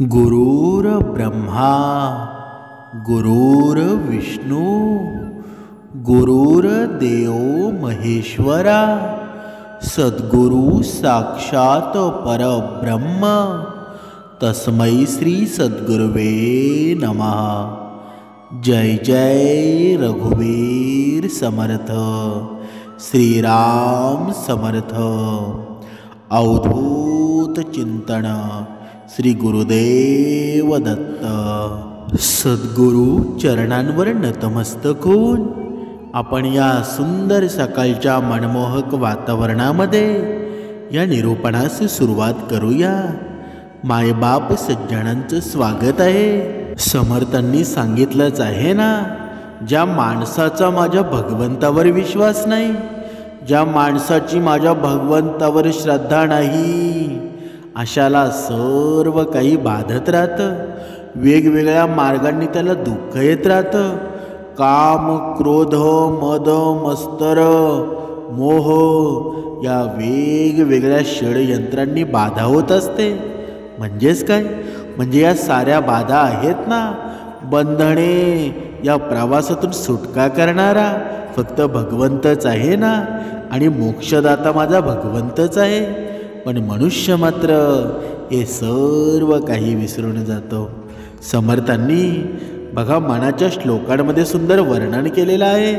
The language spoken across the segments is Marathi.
गुरुर्ब्रह्मा गुरुर्विष्णू गुरुर्देव महेश्वरा सद्गुरु साक्षात परब्रह्म तस्मै श्री सद्गुरुवे नमः। जय जय रघुवीर समर्थ श्रीराम समर्थ। अवधूत चिंतन श्री गुरुदेव दत्त। सद्गुरु चरणांवर नतमस्तक होऊन आपण या सुंदर सकाळच्या मनमोहक वातावरणामध्ये या निरूपणास सुरुवात करूया। मायबाप सज्जनांचं स्वागत आहे। समर्थांनी सांगितलंच आहे ना, ज्या माणसाचा माझ्या भगवंतावर विश्वास नाही, ज्या माणसाची माझ्या भगवंतावर श्रद्धा नाही, अशाला सर्व काही बाधत राहतं। वेगवेगळ्या मार्गांनी त्याला दुःख येत राहतं। काम क्रोध मद मत्सर मोह या वेगवेगळ्या षडयंत्रांनी बाधा होत असते। म्हणजेच काय, म्हणजे या साऱ्या बाधा आहेत ना, बंधने, या प्रवासातून सुटका करणारा फक्त भगवंतच आहे ना, आणि मोक्षदाता माझा भगवंतच आहे। पण मनुष्य मात्र हे सर्व काही विसरून जातो। समर्थांनी बघा मनाच्या श्लोकांमध्ये सुंदर वर्णन केलेलं आहे।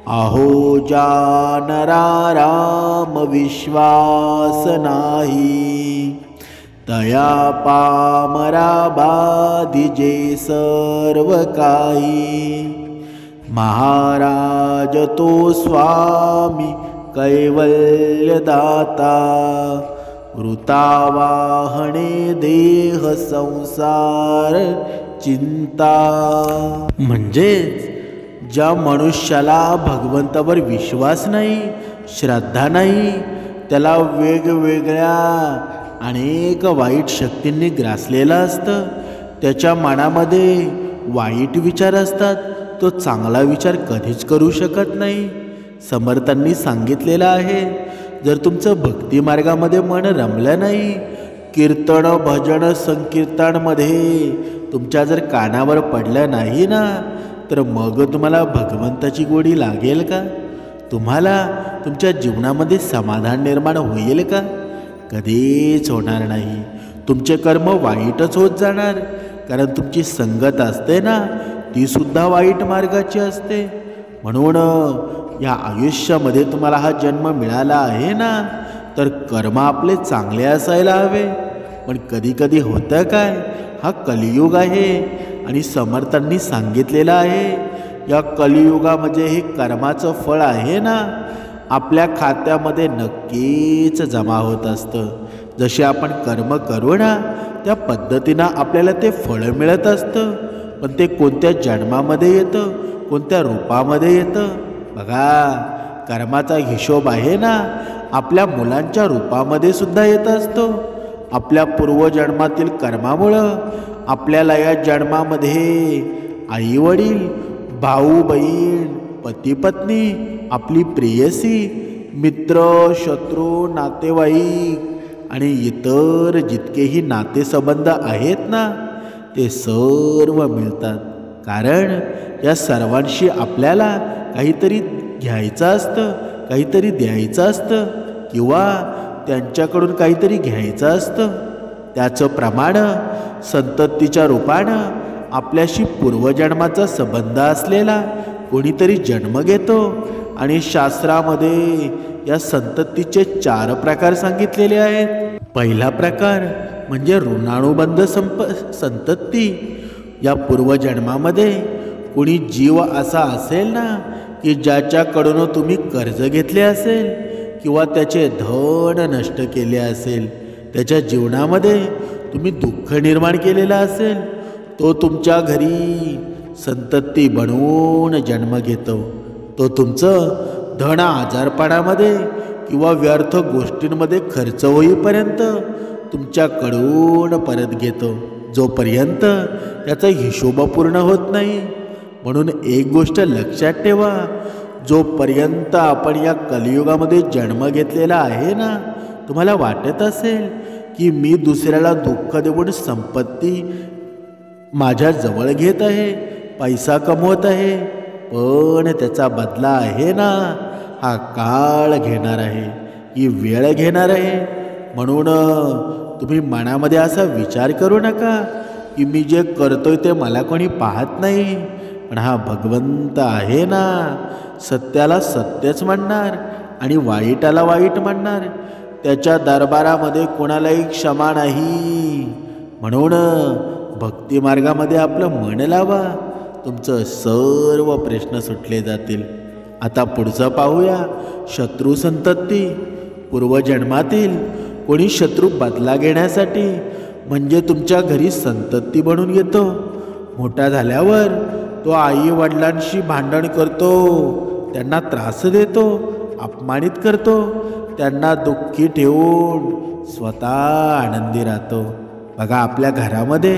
अहो जानरा राम विश्वास नाही, तया पामरा बाधिजे सर्व काही। महाराज तो स्वामी कैवल्य दाता, वृतावाहणे देह संसार चिंता। म्हणजेच ज्या मनुष्याला भगवंतावर विश्वास नाही, श्रद्धा नाही, त्याला वेगवेगळ्या अनेक वाईट शक्तींनी ग्रासलेलं असतं। त्याच्या मनामध्ये वाईट विचार असतात, तो चांगला विचार कधीच करू शकत नाही। समर्थांनी सांगितलेलं आहे, जर तुमचं भक्ती मार्गामध्ये मन रमलं नाही, कीर्तन भजन संकीर्तनमध्ये तुमच्या जर कानावर पडलं नाही ना, तर मग तुम्हाला भगवंताची गोडी लागेल का? तुम्हाला तुमच्या जीवनामध्ये समाधान निर्माण होईल का? कधीच होणार नाही। तुमचे कर्म वाईटच होत जाणार, कारण तुमची संगत असते ना, ती सुद्धा वाईट मार्गाची असते। म्हणून या आयुष्यामध्ये तुम्हाला हा जन्म मिळाला आहे ना, तर कर्म आपले चांगले असायला हवे। पण कधी कधी होतं काय, हा कलियुग आहे आणि समर्थांनी सांगितलेलं आहे, या कलियुगामध्ये हे कर्माचं फळ आहे ना, आपल्या खात्यामध्ये नक्कीच जमा होत असतं। जसे आपण कर्म करू ना, त्या पद्धतीनं आपल्याला ते फळ मिळत असतं। पण ते कोणत्या जन्मामध्ये येतं, कोणत्या रूपामध्ये येतं? बघा, कर्माचा हिशोब आहे ना, आपल्या मुलांच्या रूपामध्ये सुद्धा येत असतो। आपल्या पूर्वजन्मातील कर्मामुळं आपल्याला या जन्मामध्ये आई वडील, भाऊ बहीण, पती पत्नी, आपली प्रेयसी, मित्र शत्रू नातेवाईक आणि इतर जितकेही नातेसंबंध आहेत ना, ते सर्व मिळतात। कारण या सर्वांशी आपल्याला काहीतरी घ्यायचं असतं, काहीतरी द्यायचं असतं, किंवा त्यांच्याकडून काहीतरी घ्यायचं असतं। त्याचं प्रमाण संततीच्या रूपानं आपल्याशी पूर्वजन्माचा संबंध असलेला कोणीतरी जन्म घेतो। आणि शास्त्रामध्ये या संततीचे 4 प्रकार सांगितलेले आहेत। पहिला प्रकार म्हणजे ऋणानुबंध संतती। या पूर्वजन्मामध्ये कोणी जीव असा असेल ना, की ज्याच्याकडून तुम्ही कर्ज घेतले असेल किंवा त्याचे धन नष्ट केले असेल, त्याच्या जीवनामध्ये तुम्ही दुःख निर्माण केलेलं असेल, तो तुमच्या घरी संतती बनवून जन्म घेतो। तो तुमचं धन आजारपणामध्ये किंवा व्यर्थ गोष्टींमध्ये खर्च होईपर्यंत तुमच्याकडून परत घेतो, जोपर्यंत त्याचा हिशोब पूर्ण होत नाही। म्हणून एक गोष्ट लक्षात ठेवा, जोपर्यंत आपण या कलियुगामध्ये जन्म घेतलेला आहे ना, तुम्हाला वाटत असेल की मी दुसऱ्याला दुःख देऊन संपत्ती माझ्या जवळ घेत आहे, पैसा कमवत आहे, पण त्याचा बदला आहे ना, हा काळ घेणार आहे, ही वेळ घेणार आहे. म्हणून तुम्ही मनामध्ये असा विचार करू नका की मी जे करतोय ते मला कोणी पाहत नाही, पण हा भगवंत आहे ना, सत्याला सत्यच म्हणणार आणि वाईटाला वाईट म्हणणार. त्याच्या दरबारामध्ये कोणालाही क्षमा नाही. म्हणून भक्ती मार्गामध्ये आपलं मन लावा, तुमचं सर्व प्रश्न सुटले जातील. आता पुढचं पाहूया. शत्रू संतती. पूर्वजन्मातील कोणी शत्रू बदला घेण्यासाठी म्हणजे तुमच्या घरी संतती बनून येतो. मोठा झाल्यावर तो आई वडिलांशी भांडण करतो, त्यांना त्रास देतो, अपमानित करतो, त्यांना दुःखी ठेवून स्वतः आनंदी राहतो. बघा आपल्या घरामध्ये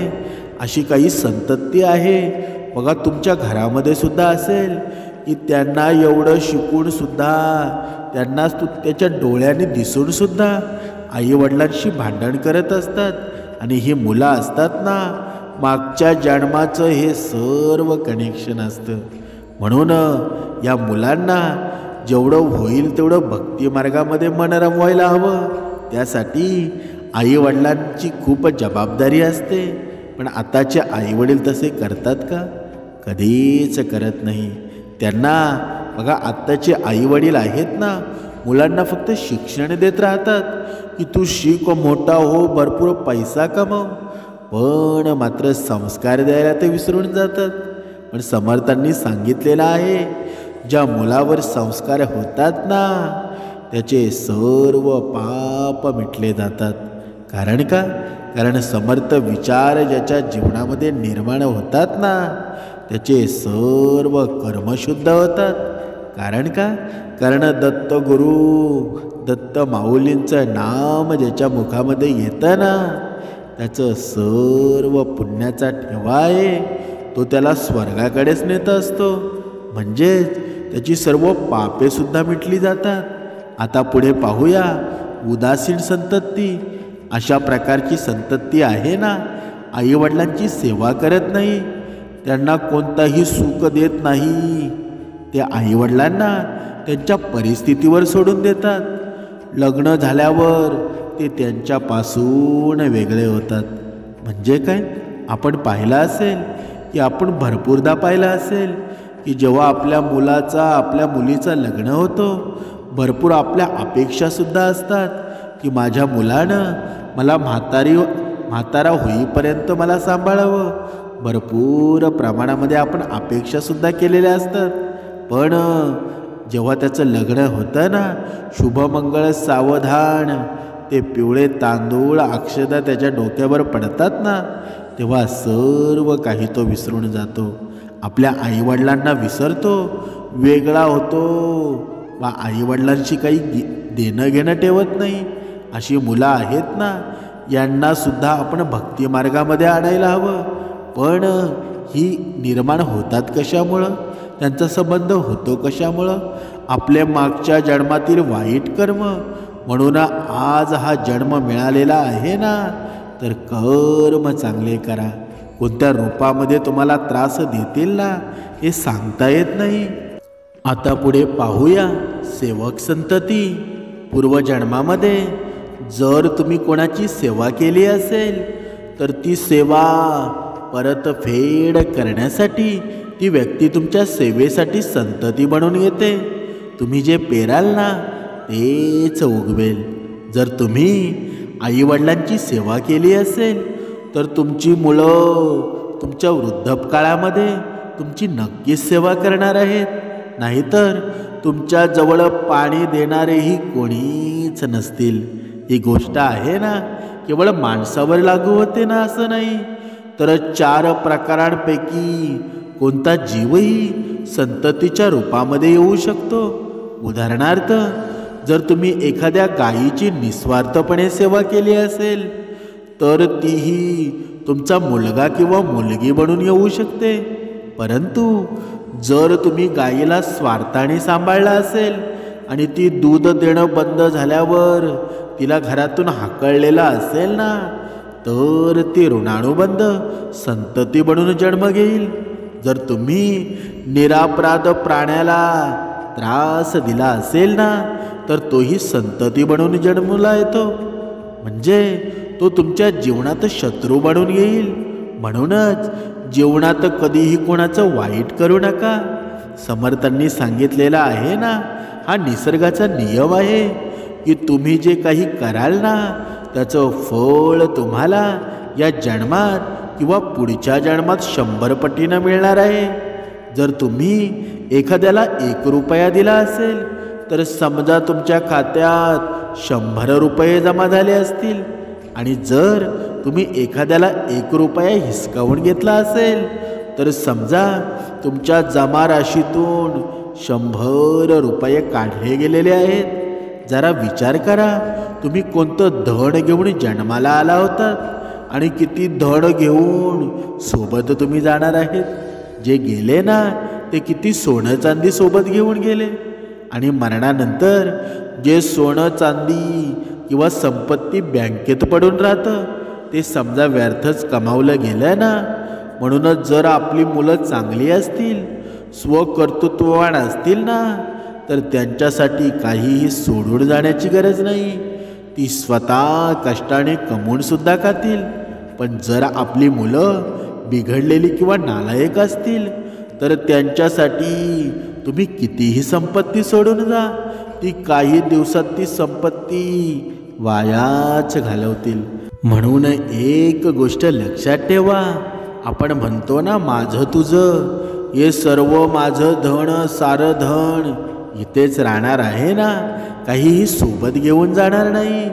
अशी काही संतती आहे. बघा तुमच्या घरामध्ये सुद्धा असेल की त्यांना एवढं शिकून सुद्धा, त्यांना त्याच्या डोळ्याने दिसून सुद्धा आई वडिलांशी भांडण करत असतात. आणि ही मुलं असतात ना, मागच्या जन्माचं हे सर्व कनेक्शन असतं. म्हणून या मुलांना जेवढं होईल तेवढं भक्ती मार्गामध्ये मन रमवायला हवं. त्यासाठी आईवडिलांची खूप जबाबदारी असते. पण आताचे आईवडील तसे करतात का? कधीच करत नाही. त्यांना बघा आत्ताचे आईवडील आहेत ना, मुलांना फक्त शिक्षण देत राहतात की तू शिक, मोठा हो, भरपूर पैसा कमव, पण मात्र संस्कार द्यायला ते विसरून जातात. पण समर्थांनी सांगितलेलं आहे, ज्या मुलावर संस्कार होतात ना, त्याचे सर्व पाप मिटले जातात. कारण का? कारण समर्थ विचार ज्याच्या जीवनामध्ये निर्माण होतात ना, त्याचे सर्व कर्म शुद्ध होतात. कारण का? कारण दत्त गुरु, दत्त माऊलींचं नाम ज्याच्या मुखामध्ये येतं ना, त्याचं सर्व पुण्याचा ठेवा आहे, तो त्याला स्वर्गाकडेच नेत असतो. म्हणजेच त्याची सर्व पापे सुद्धा मिटली जातात. आता पुढे पाहूया. उदासीन संतती. अशा प्रकारची संतती आहे ना, आईवडिलांची सेवा करत नाही, त्यांना कोणताही सुख देत नाही. ते आईवडिलांना त्यांच्या परिस्थितीवर सोडून देतात. लग्न झाल्यावर ते त्यांच्यापासून वेगळे होतात. म्हणजे काय? आपण पाहिलं असेल की आपण भरपूरदा पाहिलं असेल की जेव्हा आपल्या मुलाचा, आपल्या मुलीचं लग्न होतं, भरपूर आपल्या अपेक्षासुद्धा असतात की माझ्या मुलानं मला म्हातारा होईपर्यंत मला सांभाळावं. भरपूर प्रमाणामध्ये आपण अपेक्षासुद्धा केलेल्या असतात. पण जेव्हा त्याचं लग्न होतं ना, शुभमंगळ सावधान, ते पिवळे तांदूळ अक्षदा त्याच्या डोक्यावर पडतात ना, तेव्हा सर्व काही तो विसरून जातो. आपल्या आईवडिलांना विसरतो, वेगळा होतो, वा आईवडिलांशी काही देणं घेणं ठेवत नाही. अशी मुलं आहेत ना, यांना सुद्धा आपण भक्ती मार्गामध्ये आणायला हवं. पण ही निर्माण होतात कशामुळं? त्यांचा संबंध होतो कशामुळं? आपल्या मागच्या जन्मातील वाईट कर्म. म्हणून आज हा जन्म मिळालेला आहे ना, तर कर्म चांगले करा. कोणत्या रूपामध्ये तुम्हाला त्रास देतील ना, हे सांगता येत नाही. आता पुढे पाहूया. सेवक संतती. पूर्वजन्मामध्ये जर तुम्ही कोणाची सेवा केली असेल, तर ती सेवा परतफेड करण्यासाठी ती व्यक्ती तुमच्या सेवेसाठी संतती बनून येते. तुम्ही जे पेराल ना, तेच उगवेल. जर तुम्ही आईवडिलांची सेवा केली असेल, तर तुमची मुलं तुमच्या वृद्धपकाळामध्ये तुमची नक्कीच सेवा करणार आहेत. नाहीतर तुमच्या जवळ पाणी देणारेही कोणीच नसतील. ही गोष्ट आहे ना, केवळ माणसावर लागू होते ना असं नाही, तर 4 प्रकारांपैकी कोणता जीवही संततीच्या रूपामध्ये येऊ शकतो. उदाहरणार्थ, जर तुम्ही एखाद्या गायीची निस्वार्थपणे सेवा केली असेल, तर तीही तुमचा मुलगा किंवा मुलगी बनून येऊ शकते. परंतु जर तुम्ही गायीला स्वार्थाने सांभाळला असेल आणि ती दूध देणं बंद झाल्यावर तिला घरातून हाकललेला असेल ना, तर ती ऋणानुबंध संतती बनून जन्म घेईल. जर तुम्ही निरापराध प्राण्याला त्रास दिला असेल ना, तर तोही संतती बनून जन्मला येतो. म्हणजे तो तुमच्या जीवनात शत्रू बनून येईल. म्हणूनच जीवनात कधीही कोणाचं वाईट करू नका. समर्थांनी सांगितलेलं आहे ना, हा निसर्गाचा नियम आहे की तुम्ही जे काही कराल ना, त्याचं फळ तुम्हाला या जन्मात किंवा पुढच्या जन्मात 100 पटीनं मिळणार आहे. जर तुम्ही एखाद्याला 1 रुपया दिला असेल, तर समजा तुमच्या खात्यात 100 रुपये जमा झाले असतील. आणि जर तुम्ही एखाद्याला 1 रुपया हिसकावून घेतला असेल, तर समजा तुमच्या जमा राशीतून 100 रुपये काढले गेलेले आहेत. जरा विचार करा, तुम्ही कोणतं धन घेऊन जन्माला आला होतात आणि किती धन घेऊन सोबत तुम्ही जाणार आहेत. जे गेले ना, ते किती सोनं चांदी सोबत घेऊन गेले. आणि मरणानंतर जे सोनं चांदी किंवा संपत्ती बँकेत पडून राहतं, ते समजा व्यर्थच कमावलं गेलं ना. म्हणूनच जर आपली मुलं चांगली असतील, स्वकर्तृत्ववान असतील ना, तर त्यांच्यासाठी काहीही सोडून जाण्याची गरज नाही. ती स्वतः कष्टाने कमवून सुद्धा खातील. पण जर आपली मुलं बिघडलेली किंवा नालायक असतील, तर त्यांच्यासाठी तुम्ही कितीही संपत्ती सोडून जा, ती काही दिवसात ती संपत्ती वायाच घालवतील. म्हणून एक गोष्ट लक्षात ठेवा, आपण म्हणतो ना, माझं तुझं, हे सर्व माझं धन सारं धन इथेच राहणार आहे ना, काहीही सोबत घेऊन जाणार नाही.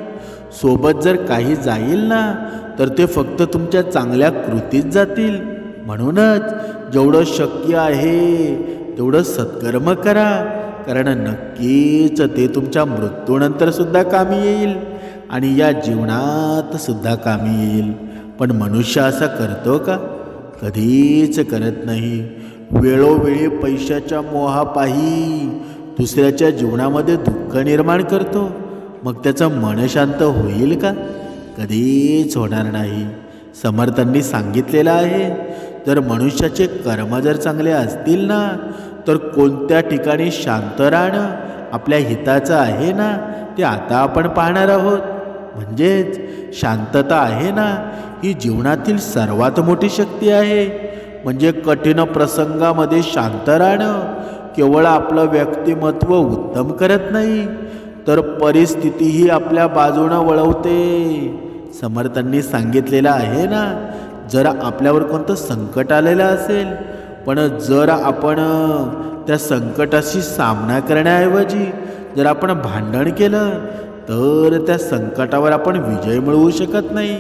सोबत जर काही जाईल ना, तर ते फक्त तुमच्या चांगल्या कृतीत जातील. म्हणूनच जेवढं शक्य आहे तेवढं सत्कर्म करा, कारण नक्कीच ते तुमच्या मृत्यूनंतर सुद्धा कामी येईल आणि या जीवनात सुद्धा कामी येईल. पण मनुष्य असा करतो का? कधीच करत नाही. वेळोवेळी पैशाच्या मोहापायी दुसऱ्याच्या जीवनामध्ये दुःख निर्माण करतो. मग त्याचं मन शांत होईल का? कधीच होणार नाही. समर्थांनी सांगितलेलं आहे, जर मनुष्याचे कर्म जर चांगले असतील ना, तर कोणत्या ठिकाणी शांत राहणं आपल्या हिताचं आहे ना, ते आता आपण पाहणार आहोत. म्हणजेच शांतता आहे ना, ही जीवनातील सर्वात मोठी शक्ती आहे. म्हणजे कठीण प्रसंगामध्ये शांत राहणं केवळ आपलं व्यक्तिमत्व उत्तम करत नाही, तर परिस्थितीही आपल्या बाजूनं वळवते. समर्थांनी सांगितलेलं आहे ना, जर आपल्यावर कोणतं संकट आलेलं असेल, पण जर आपण त्या संकटाशी सामना करण्याऐवजी जर आपण भांडण केलं, तर त्या संकटावर आपण विजय मिळवू शकत नाही.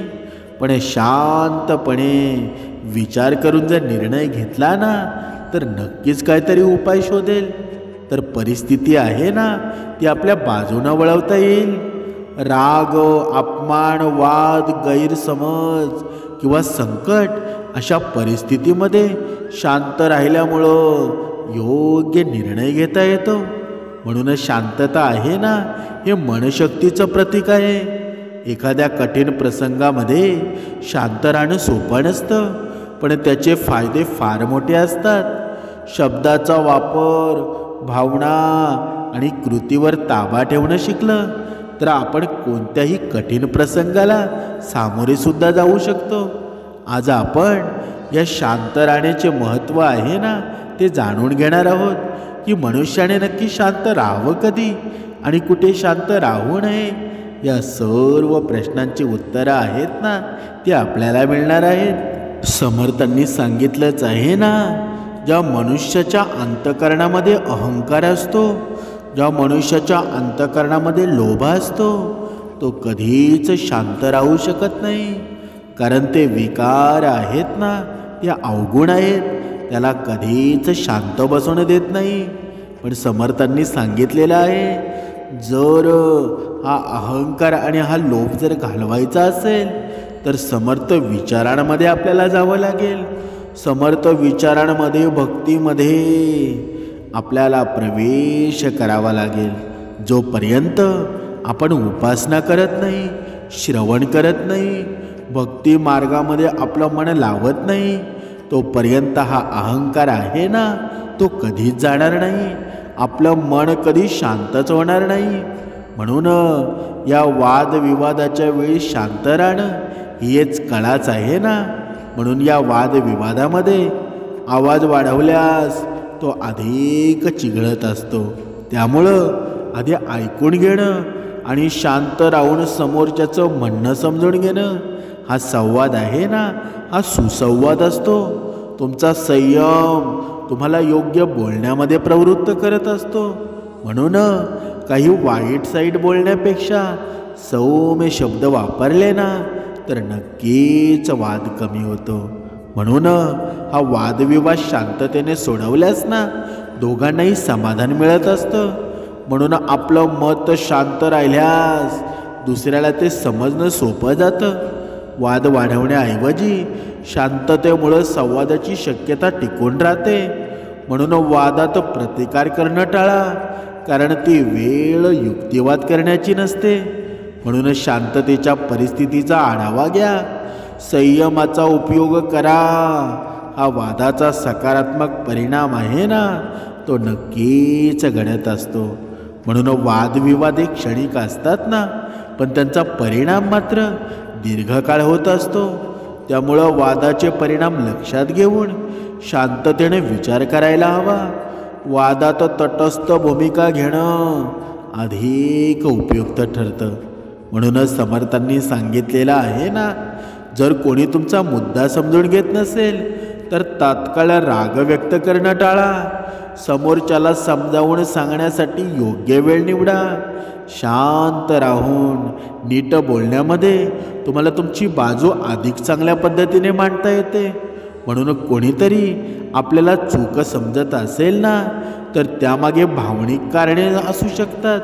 पण शांतपणे विचार करून जर निर्णय घेतला ना, तर नक्कीच काहीतरी उपाय शोधेल. तर परिस्थिती आहे ना, ती आपल्या बाजूनं वळवता येईल. राग, अपमान, वाद, गैरसमज किंवा संकट अशा परिस्थितीमध्ये शांत राहिल्यामुळं योग्य निर्णय घेता येतो. म्हणूनच शांतता आहे ना, हे मनशक्तीचं प्रतीक आहे. एखाद्या कठीण प्रसंगामध्ये शांत राहणं सोपं नसतं, पण त्याचे फायदे फार मोठे असतात. शब्दाचा वापर, भावना आणि कृतीवर ताबा ठेवणं शिकलं, तर आपण कोणत्याही कठीण प्रसंगाला सामोरे सुद्धा जाऊ शकतो. आज आपण या शांत राहण्याचे महत्त्व आहे ना, ते जाणून घेणार आहोत. की मनुष्याने नक्की शांत राहावं कधी आणि कुठे शांत राहू नये, या सर्व प्रश्नांची उत्तरं आहेत ना, ती आपल्याला मिळणार आहेत. समर्थांनी सांगितलंच आहे ना, ज्या मनुष्याच्या अंतःकरणामध्ये अहंकार असतो, ज्या मनुष्याच्या अंतःकरणामध्ये लोभ असतो, तो कधीच शांत राहू शकत नाही. कारण ते विकार आहेत ना, ते अवगुण आहेत, त्याला कधीच शांत बसवणं देत नाही. पण समर्थांनी सांगितलेलं आहे, जर हा अहंकार आणि हा लोभ जर घालवायचा असेल, तर समर्थ विचारांमध्ये आपल्याला जावं लागेल. समर्थ विचारांमध्ये, भक्तीमध्ये आपल्याला प्रवेश करावा लागेल. जोपर्यंत आपण उपासना करत नाही, श्रवण करत नाही, भक्ती मार्गामध्ये आपलं मन लावत नाही, तोपर्यंत हा अहंकार आहे ना तो कधीच जाणार नाही. आपलं मन कधी शांतच होणार नाही. म्हणून या वादविवादाच्या वेळी शांत राहणं हेच कळाच आहे ना. म्हणून या वादविवादामध्ये आवाज वाढवल्यास तो अधिक चिघळत असतो. त्यामुळं आधी ऐकून घेणं आणि शांत राहून समोरच्याचं म्हणणं समजून घेणं हा संवाद आहे ना, हा सुसंवाद असतो. तुमचा संयम तुम्हाला योग्य बोलण्यामध्ये प्रवृत्त करत असतो. म्हणून काही वाईट साईट बोलण्यापेक्षा सौम्य शब्द वापरले ना तर नक्कीच वाद कमी होतो. म्हणून हा वादविवाद शांततेने सोडवल्यास ना दोघांनाही समाधान मिळत असतं. म्हणून आपलं मत शांत राहिल्यास दुसऱ्याला ते समजणं सोपं जातं. वाद वाढवण्याऐवजी शांततेमुळं संवादाची शक्यता टिकून राहते. म्हणून वादात प्रतिकार करणं टाळा, कारण ती वेळ युक्तिवाद करण्याची नसते. म्हणून शांततेच्या परिस्थितीचा आढावा घ्या, संयमाचा उपयोग करा. हा वादाचा सकारात्मक परिणाम आहे ना तो नक्कीच घडत असतो. म्हणून वादविवाद एक क्षणिक असतात ना, पण त्यांचा परिणाम मात्र दीर्घकाळ होत असतो. त्यामुळं वादाचे परिणाम लक्षात घेऊन शांततेने विचार करायला हवा. वादात तटस्थ भूमिका घेणं अधिक उपयुक्त ठरतं. म्हणूनच समर्थांनी सांगितलेलं आहे ना, जर कोणी तुमचा मुद्दा समजून घेत नसेल तर तात्काळ राग व्यक्त करणं टाळा. समोरच्याला समजावून सांगण्यासाठी योग्य वेळ निवडा. शांत राहून नीट बोलण्यामध्ये तुम्हाला तुमची बाजू अधिक चांगल्या पद्धतीने मांडता येते. म्हणून कोणीतरी आपल्याला चूक समजत असेल ना तर त्यामागे भावनिक कारणे असू शकतात.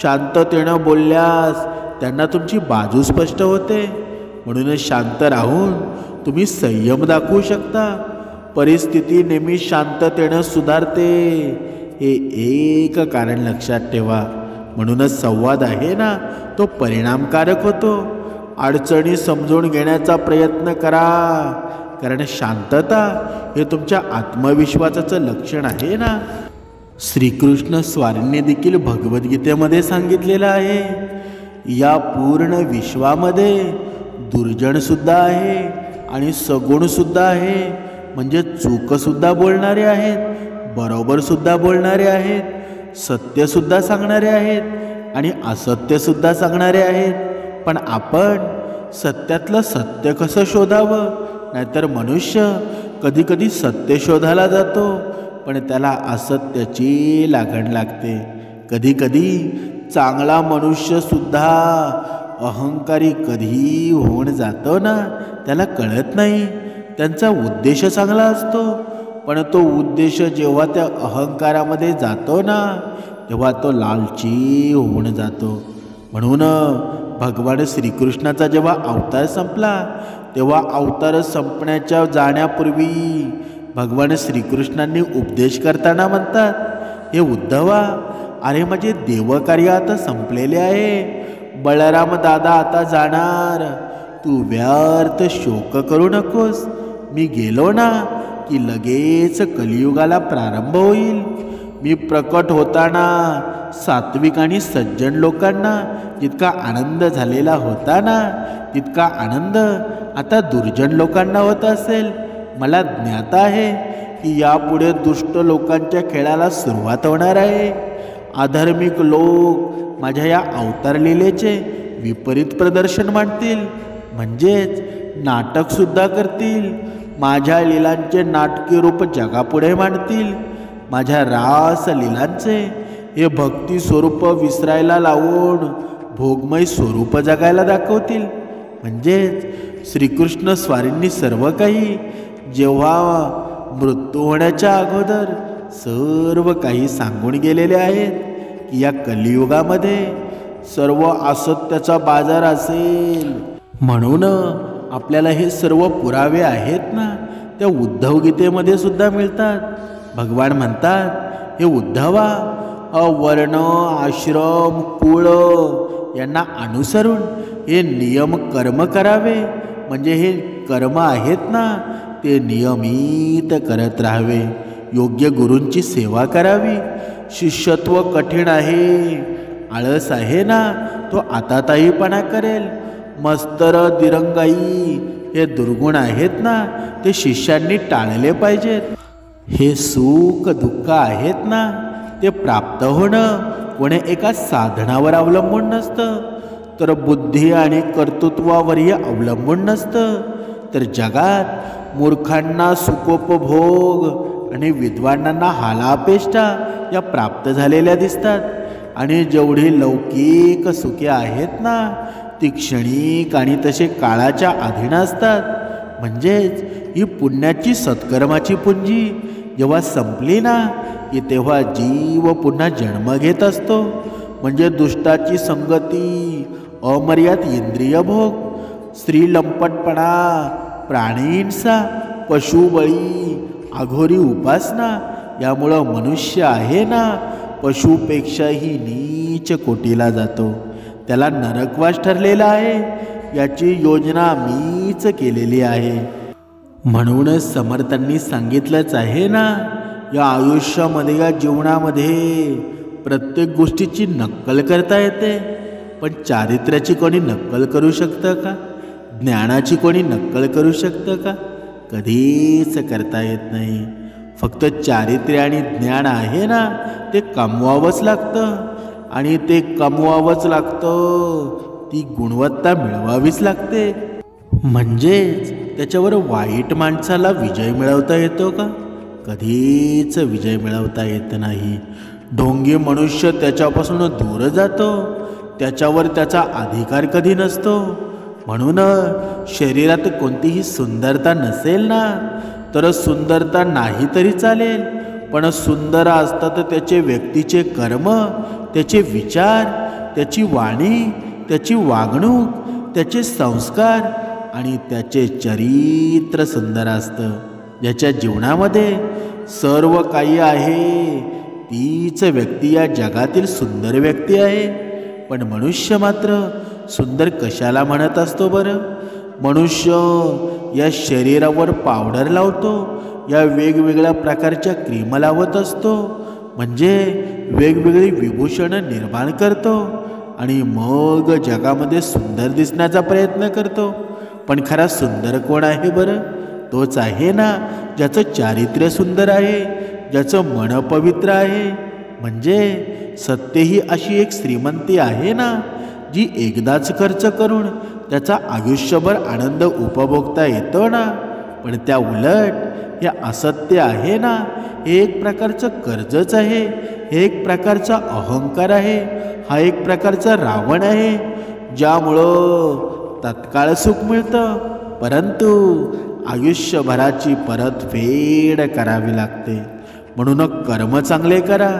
शांततेनं बोलल्यास त्यांना तुमची बाजू स्पष्ट होते. म्हणून शांत राहून तुम्ही संयम दाखवू शकता. परिस्थिती नेहमी शांततेनं सुधारते हे एक कारण लक्षात ठेवा. म्हणूनच संवाद आहे ना तो परिणामकारक होतो. अडचणी समजून घेण्याचा प्रयत्न करा, कारण शांतता हे तुमच्या आत्मविश्वासाचं लक्षण आहे ना. श्रीकृष्ण स्वामींनी देखील भगवद्गीतेमध्ये सांगितलेलं आहे, या पूर्ण विश्वामध्ये दुर्जनसुद्धा आहे आणि सगुणसुद्धा आहे. म्हणजे चूकसुद्धा बोलणारे आहेत, बरोबरसुद्धा बोलणारे आहेत, सत्यसुद्धा सांगणारे आहेत आणि असत्यसुद्धा सांगणारे आहेत. पण आपण सत्यातलं सत्य कसं शोधावं? नाहीतर मनुष्य कधीकधी सत्य शोधायला जातो पण त्याला असत्याची लागण लागते. कधीकधी चांगला मनुष्यसुद्धा अहंकारी कधी होऊन जातो ना त्याला कळत नाही. त्यांचा उद्देश चांगला असतो पण तो उद्देश जेव्हा त्या अहंकारामध्ये जातो ना तेव्हा तो लालची होऊन जातो. म्हणून भगवान श्रीकृष्णाचा जेव्हा अवतार संपला तेव्हा अवतार संपण्याच्या जाण्यापूर्वी भगवान श्रीकृष्णांनी उपदेश करताना म्हणतात, हे उद्धवा, अरे माझे देवकार्य आता संपलेले आहे. बळराम दादा आता जाणार. तू व्यर्थ शोक करू नकोस. मी गेलो ना की लगेच कलियुगाला प्रारंभ होईल. मी प्रकट होताना सात्विक आणि सज्जन लोकांना जितका आनंद झालेला होता ना तितका आनंद आता दुर्जन लोकांना होत असेल. मला ज्ञात आहे की यापुढे दुष्ट लोकांच्या खेळाला सुरुवात होणार आहे. अधार्मिक लोक माझ्या या अवतार लीलेचे विपरीत प्रदर्शन मांडतील, म्हणजेच नाटकसुद्धा करतील. माझ्या लीलांचे नाटकी रूप जगापुढे मांडतील. माझ्या रास लीलांचे हे भक्ती स्वरूप विसरायला लावून भोगमय स्वरूप जगायला दाखवतील. म्हणजेच श्रीकृष्ण स्वारींनी सर्व काही जेव्हा मृत्यू होण्याच्या अगोदर सर्व काही सांगून गेलेले आहेत की या कलियुगामध्ये सर्व असत्याचा बाजार असेल. म्हणून आपल्याला हे सर्व पुरावे आहेत ना त्या उद्धव गीतेमध्ये सुद्धा मिळतात. भगवान म्हणतात, हे उद्धवा, वर्ण आश्रम कुळ यांना अनुसरून हे नियम कर्म करावे. म्हणजे हे कर्म आहेत ना ते नियमित करत राहावे. योग्य गुरूंची सेवा करावी. शिष्यत्व कठीण आहे, आळस आहे ना तो आताताईपणा करेल. मस्तर दिरंगाई हे दुर्गुण आहेत ना ते शिष्यांनी टाळले पाहिजेत. हे सुख दुःख आहेत ना ते प्राप्त होणं कोणी एका साधनावर अवलंबून नसतं, तर बुद्धी आणि कर्तृत्वावरही अवलंबून नसतं. तर जगात मूर्खांना सुखोपभोग आणि विद्वानांना हालापेष्टा या प्राप्त झालेल्या दिसतात. आणि जेवढी लौकिक सुखे आहेत ना ती क्षणिक आणि तसे काळाच्या अधीन असतात. म्हणजेच ही पुण्याची सत्कर्माची पुंजी जेव्हा संपली ना की तेव्हा जीव पुन्हा जन्म घेत असतो. म्हणजे दुष्टाची संगती, अमर्याद इंद्रिय भोग, स्त्रीलंपटपणा, प्राणीहिंसा, पशुबळी, अघोरी उपासना यामुळं मनुष्य आहे ना पशुपेक्षाही नीच कोटीला जातो. त्याला नरकवास ठरलेला आहे. याची योजना मीच केलेली आहे. म्हणूनच समर्थांनी सांगितलंच आहे ना या आयुष्यामध्ये या जीवनामध्ये प्रत्येक गोष्टीची नक्कल करता येते, पण चारित्र्याची कोणी नक्कल करू शकतं का? ज्ञानाची कोणी नक्कल करू शकतं का? कधीच करता येत नाही. फक्त चारित्र्य आणि ज्ञान आहे ना ते कमवावंच लागतं. आणि ते कमवावंच लागतं, ती गुणवत्ता मिळवावीच लागते. म्हणजेच त्याच्यावर वाईट माणसाला विजय मिळवता येतो का? कधीच विजय मिळवता येत नाही. ढोंगी मनुष्य त्याच्यापासून दूर जातो, त्याच्यावर त्याचा अधिकार कधी नसतो. म्हणून शरीरात कोणतीही सुंदरता नसेल ना तर सुंदरता नाही तरी चालेल, पण सुंदर असतात त्याचे व्यक्तीचे कर्म, त्याचे विचार, त्याची वाणी, त्याची वागणूक, त्याचे संस्कार आणि त्याचे चरित्र सुंदर असतं. ज्याच्या जीवनामध्ये सर्व काही आहे तीच व्यक्ती या जगातील सुंदर व्यक्ती आहे. पण मनुष्य मात्र सुंदर कशाला म्हणत असतो बरं? मनुष्य या शरीरावर पावडर लावतो, या वेगवेगळ्या प्रकारच्या क्रीम लावत असतो, म्हणजे वेगवेगळी विभूषणं निर्माण करतो आणि मग जगामध्ये सुंदर दिसण्याचा प्रयत्न करतो. पण खरा सुंदर कोण आहे बरं? तोच आहे ना ज्याचं चारित्र्य सुंदर आहे, ज्याचं मन पवित्र आहे. म्हणजे सत्य ही अशी एक श्रीमंती आहे ना जी एकदाच खर्च करून त्याचा आयुष्यभर आनंद उपभोगता येतो ना. पण त्या उलट हे असत्य आहे ना हे एक प्रकारचं कर्जच आहे, हे एक प्रकारचा अहंकार आहे, हा एक प्रकारचा रावण आहे, ज्यामुळं तत्काळ सुख मिळतं परंतु आयुष्यभराची परतफेड करावी लागते. म्हणून कर्म चांगले करा.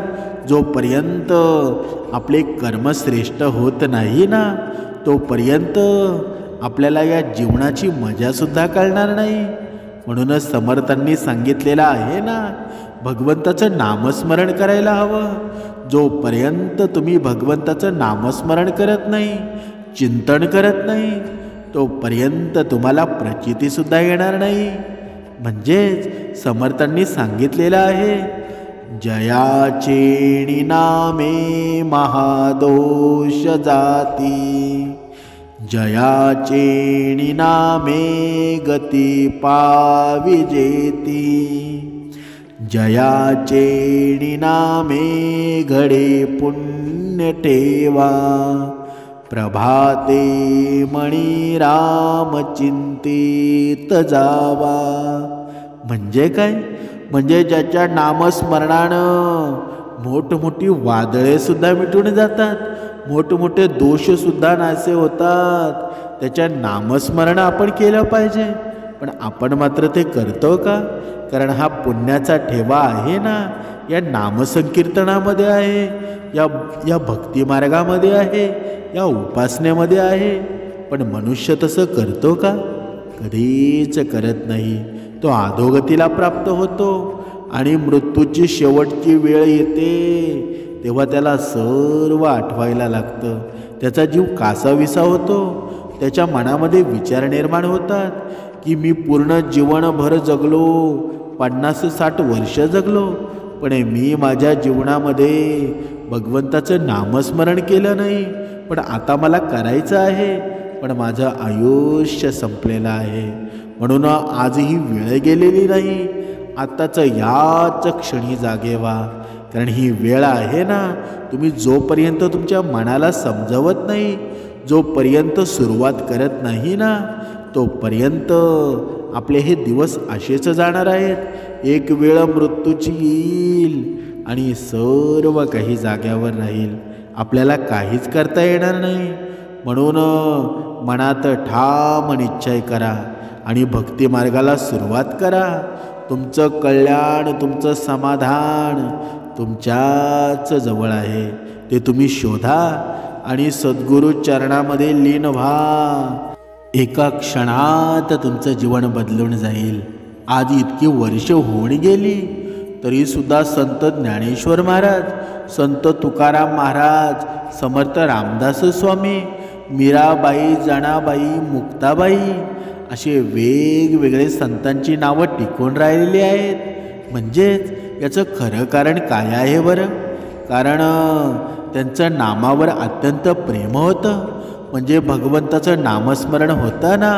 जोपर्यंत आपले कर्म श्रेष्ठ होत नाही ना तोपर्यंत आपल्याला या जीवनाची मजासुद्धा कळणार नाही. म्हणूनच समर्थांनी सांगितलेलं आहे ना भगवंताचं नामस्मरण करायला हवं. जोपर्यंत तुम्ही भगवंताचं नामस्मरण करत नाही, चिंतन करत नाही, तोपर्यंत तुम्हाला प्रचितीसुद्धा येणार नाही. म्हणजेच समर्थांनी सांगितलेलं आहे जयाचेणी नामे महादोष जाती, जयाचेणी नामे गती पाविजेती, जयाचेणी नामे घडे पुण्य ठेवा, प्रभाते मणी राम चिंतित जावा. म्हणजे काय? म्हणजे ज्याच्या नामस्मरणानं मोठमोठी वादळे सुद्धा मिटून जातात, मोठमोठे दोष सुद्धा नासे होतात. त्याच्या नामस्मरण आपण केलं पाहिजे. पण आपण मात्र ते करतो का? कारण हा पुण्याचा ठेवा आहे ना या नामसंकीर्तनामध्ये आहे, या भक्ती मार्गामध्ये आहे, या उपासनेमध्ये आहे. पण मनुष्य तसं करतो का? कधीच करत नाही. तो अधोगतीला प्राप्त होतो आणि मृत्यूची शेवटची वेळ येते तेव्हा त्याला सर्व आठवायला लागतं. त्याचा जीव कासाविसा होतो. त्याच्या मनामध्ये विचार निर्माण होतात की मी पूर्ण जीवनभर जगलो, 50-60 वर्ष जगलो, पण मी माझ्या जीवनामध्ये भगवंताचं नामस्मरण केलं नाही. पण आता मला करायचं आहे, पण माझं आयुष्य संपलेलं आहे. म्हणून आज ही वेळ गेलेली नाही. आत्ताचं याच क्षणी जागे व्हा, कारण ही वेळ आहे ना, तुम्ही जोपर्यंत तुमच्या मनाला समजवत नाही, जोपर्यंत सुरुवात करत नाही ना, तोपर्यंत आपले हे दिवस असेच जाणार आहेत. एक वेळ मृत्यूची येईल आणि सर्व काही जाग्यावर राहील. आपल्याला काहीच करता येणार नाही. म्हणून मनात ठाम निश्चय करा आणि भक्ती मार्गाला सुरुवात करा. तुमचं कल्याण, तुमचं समाधान तुमच्याच जवळ आहे. ते तुम्ही शोधा आणि सद्गुरू चरणामध्ये लीन व्हा. एका क्षणात तुमचं जीवन बदलून जाईल. आज इतकी वर्ष होऊन गेली तरी सुद्धा संत ज्ञानेश्वर महाराज, संत तुकाराम महाराज, समर्थ रामदास स्वामी, मीराबाई, जनाबाई, मुक्ताबाई असे वेगवेगळे संतांची नावं टिकून राहिलेली आहेत. म्हणजेच याचं खरं कारण काय आहे बरं? कारण त्यांचं नामावर अत्यंत प्रेम होतं. म्हणजे भगवंताचं नामस्मरण होतं ना,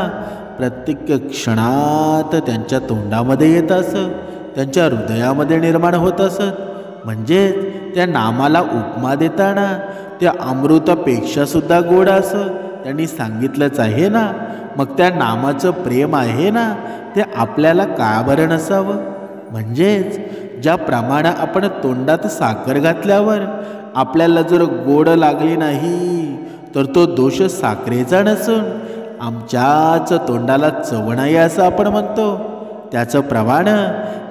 प्रत्येक क्षणात त्यांच्या तोंडामध्ये येत असं, त्यांच्या हृदयामध्ये निर्माण होत असत. म्हणजेच त्या नामाला उपमा देताना त्या अमृतापेक्षा सुद्धा गोड असं त्यांनी सांगितलंच आहे ना. मग त्या नामाचं प्रेम आहे ना, ते आपल्याला का बरं नसावं? म्हणजेच ज्याप्रमाणे आपण तोंडात साखर घातल्यावर आपल्याला जर गोड लागली नाही, तर तो दोष साखरेचा नसून आमच्याच तोंडाला चव नाही असं आपण म्हणतो. त्याचं प्रमाण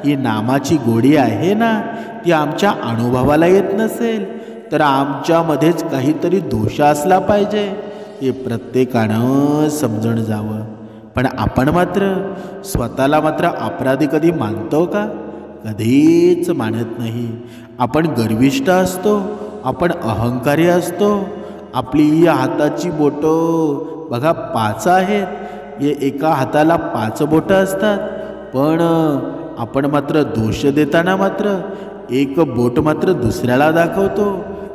ही नामाची गोडी आहे ना, ती आमच्या अनुभवाला येत नसेल तर आमच्यामध्येच काहीतरी दोष असला पाहिजे, हे प्रत्येकानं समजून जावं. पण आपण मात्र स्वतःला मात्र अपराधी कधी मानतो का? कधीच मानत नाही. आपण गर्विष्ठ असतो, आपण अहंकारी असतो. आपली या हाताची बोटं बघा 5 आहेत. हे एका हाताला 5 बोटं असतात. पण आपण मात्र दोष देताना मात्र एक बोट मात्र दुसऱ्याला दाखवतो.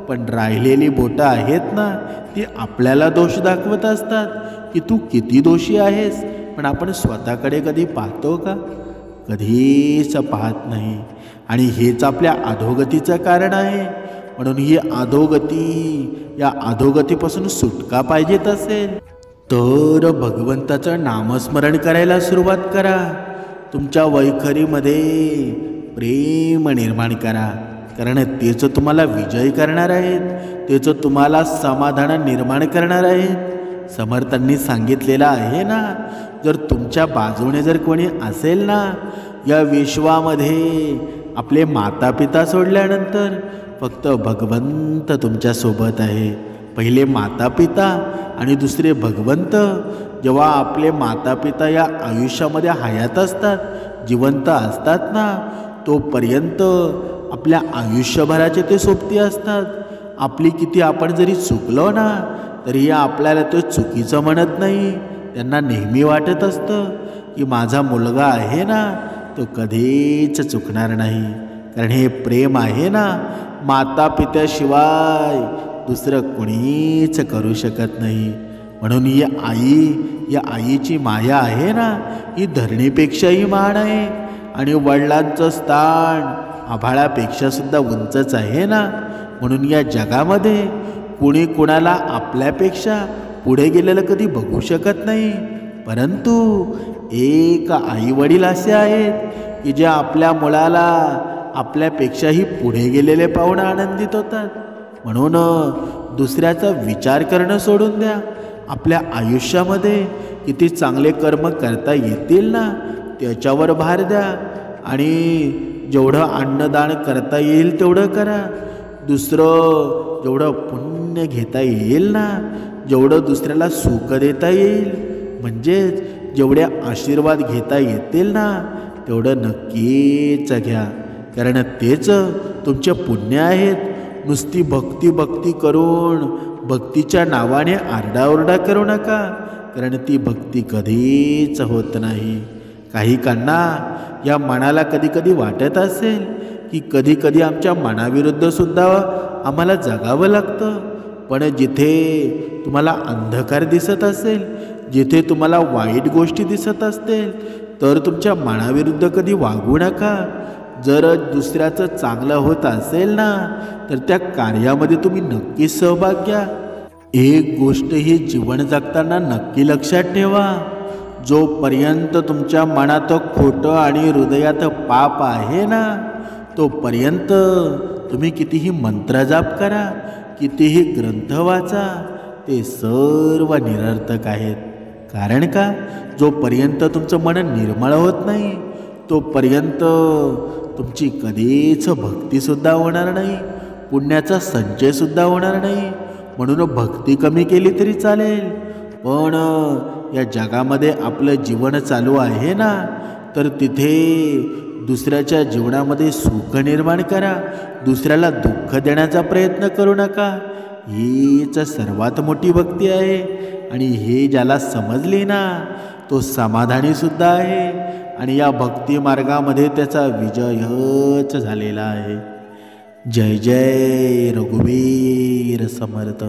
पण राहिलेली बोटं आहेत ना, ती आपल्याला दोष दाखवत असतात की तू किती दोषी आहेस. पण आपण स्वतःकडे कधी पाहतो का? कधीच पाहत नाही. आणि हेच आपल्या अधोगतीचं कारण आहे. म्हणून ही अधोगती, या अधोगतीपासून सुटका पाहिजेत असेल तर भगवंताचं नामस्मरण करायला सुरुवात करा. तुमच्या वैखरीमध्ये प्रेम निर्माण करा, कारण तेच तुम्हाला विजय करणार आहेत, तेच तुम्हाला समाधान निर्माण करणार आहेत. समर्थांनी सांगितलेलं आहे ना, जर तुमच्या बाजूने जर कोणी असेल ना या विश्वामध्ये, आपले माता पिता सोडल्यानंतर फक्त भगवंत तुमच्यासोबत आहे. पहिले माता पिता आणि दुसरे भगवंत. जेव्हा आपले माता पिता या आयुष्यामध्ये हयात असतात, जिवंत असतात ना, तोपर्यंत आपल्या आयुष्यभराचे ते सोबती असतात. आपली किती आपण जरी चुकलो ना, तरी आपल्याला ते चुकीचं म्हणत नाही. त्यांना नेहमी वाटत असतं की माझा मुलगा आहे ना, तो कधीच चुकणार नाही. कारण हे प्रेम आहे ना, माता पित्याशिवाय दुसरं कोणीच करू शकत नाही. म्हणून ही आई, या आईची माया आहे ना, ही धरणीपेक्षाही महान आहे. आणि वडिलांचं स्थान आभाळापेक्षा सुद्धा उंचच आहे ना. म्हणून या जगामध्ये कुणी कुणाला आपल्यापेक्षा पुढे गेलेलं कधी बघू शकत नाही. परंतु एक आई वडील असे आहेत की जे आपल्या मुलाला आपल्यापेक्षाही पुढे गेलेले पाहून आनंदित होतात. म्हणून दुसऱ्याचा विचार करणं सोडून द्या. आपल्या आयुष्यामध्ये किती चांगले कर्म करता येतील ना, त्याच्यावर भार द्या. आणि जेवढं अन्नदान करता येईल तेवढं करा. दुसरं जेवढं पुण्य घेता येईल ना, जेवढं दुसऱ्याला सुख देता येईल, म्हणजेच जेवढे आशीर्वाद घेता येतील ना, तेवढं नक्कीच घ्या. कारण तेच तुमचे पुण्य आहेत. नुसती भक्ती भक्ती करून भक्तीच्या नावाने आरडाओरडा करू नका, कारण ती भक्ती कधीच होत नाही. काही कांना या मनाला कधी कधी वाटत असेल की कधी कधी आमच्या मनाविरुद्ध सुद्धा आम्हाला जगावं लागतं. पण जिथे तुम्हाला अंधकार दिसत असेल, जिथे तुम्हाला वाईट गोष्टी दिसत असतील, तर तुमच्या मनाविरुद्ध कधी वागू नका. जर दुसऱ्याचं चांगलं होत असेल ना, तर त्या कार्यामध्ये तुम्ही नक्कीच सहभाग घ्या. एक गोष्ट ही जीवन जगताना नक्की लक्षात ठेवा, जोपर्यंत तुमच्या मनात खोटं आणि हृदयात पाप आहे ना, तोपर्यंत तुम्ही कितीही मंत्रजाप करा, कितीही ग्रंथ वाचा, ते सर्व निरर्थक आहेत. कारण का, जोपर्यंत तुमचं मन निर्मळ होत नाही, तोपर्यंत तुमची कधीच भक्तीसुद्धा होणार नाही, पुण्याचा संचयसुद्धा होणार नाही. म्हणून भक्ती कमी केली तरी चालेल, पण या जगामध्ये आपलं जीवन चालू आहे ना, तर तिथे दुसऱ्याच्या जीवनामध्ये सुख निर्माण करा, दुसऱ्याला दुःख देण्याचा प्रयत्न करू नका. हीच सर्वात मोठी भक्ती आहे. आणि हे ज्याला समजले ना, तो समाधानीसुद्धा आहे आणि या भक्ती मार्गामध्ये त्याचा विजयच झालेला आहे. जय जय रघुवीर समर्थ.